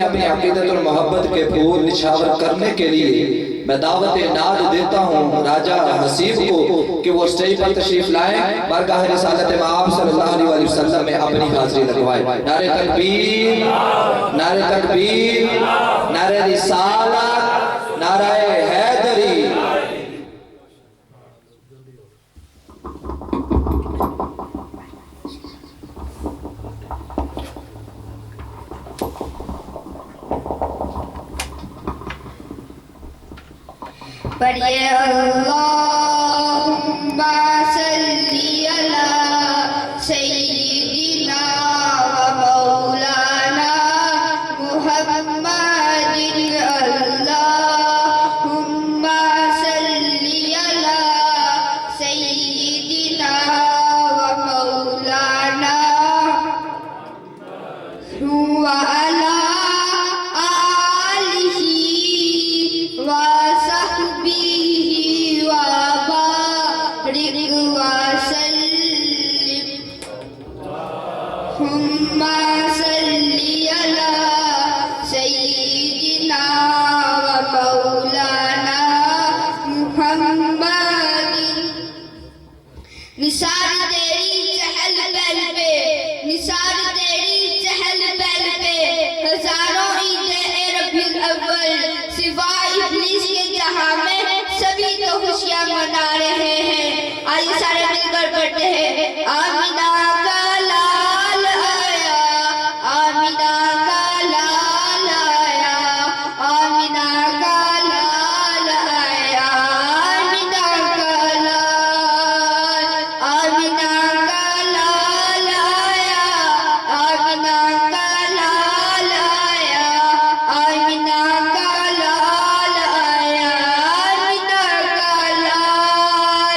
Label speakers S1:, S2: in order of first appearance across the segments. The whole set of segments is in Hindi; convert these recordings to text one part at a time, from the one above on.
S1: अपनी अकीदत और मोहब्बत के फूल निछावर करने के लिए मैं दावत नाद देता हूँ राजा हसीब को कि वो स्टेज पर तशरीफ लाए, बारगाह रिसालत में आप सल्लल्लाहु अलैहि वसल्लम में अपनी हाजिरी लगवाए। नारे तकबीर, नारे तकबीर, नारे रिसालत, नारे हैदरी।
S2: पढ़िए अल्लाहुम्मा सल्ली अला सय्यिदिना व मौलाना मुहम्मदिन। अल्लाहुम्मा सल्ली अला सय्यिदिना व मौलाना व अला आलिही व हुम्मा सल्ली अला सय्यिदिना व मौलाना मुहम्मदिन। निसार तेरी चहल पहल पे, निसार तेरी चहल पहल पे हजारों ईदे रबीउल अव्वल सिवाय इब्लीस के जहां में सभी तो खुशियां मना रहे हैं। आइए सारे मिलकर पढ़ते हैं। आमिना का लाल आया, आमिना का लाल आया, आमिना का लाल आया, आमिना का लाल, आमिना का लाल आया, आमिना का लाल आया, आमिना का लाल आया, आमिना का लाल।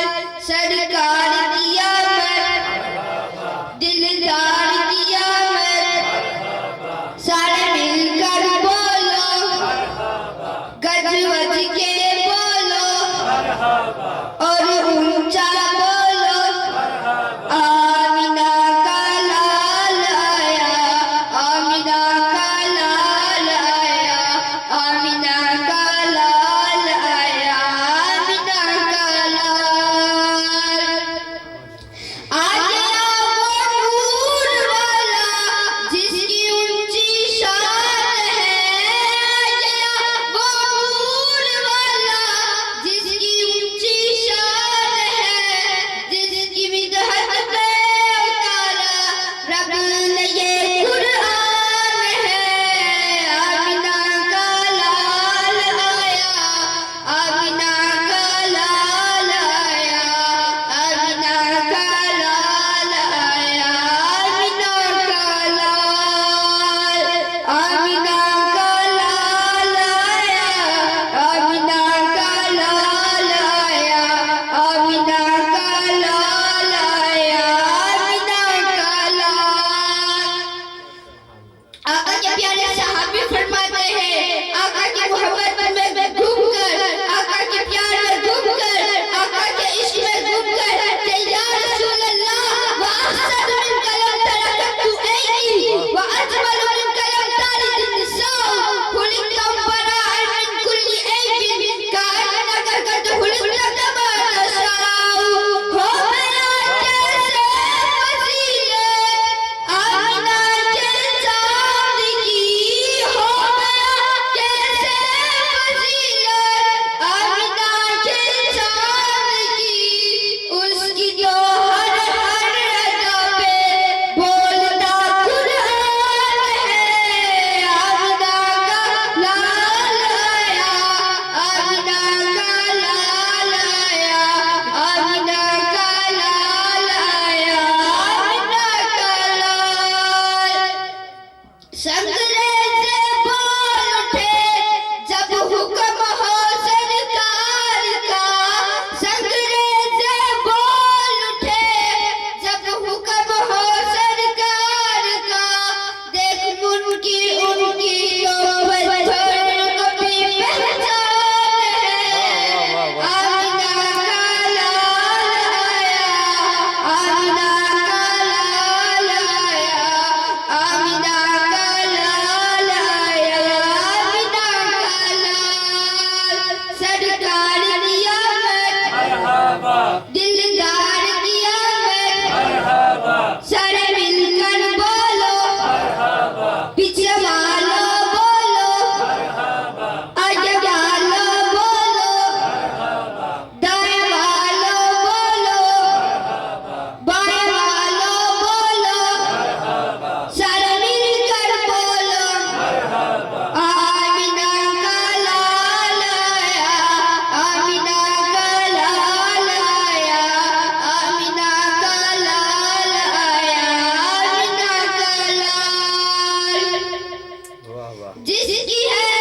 S2: जिसकी है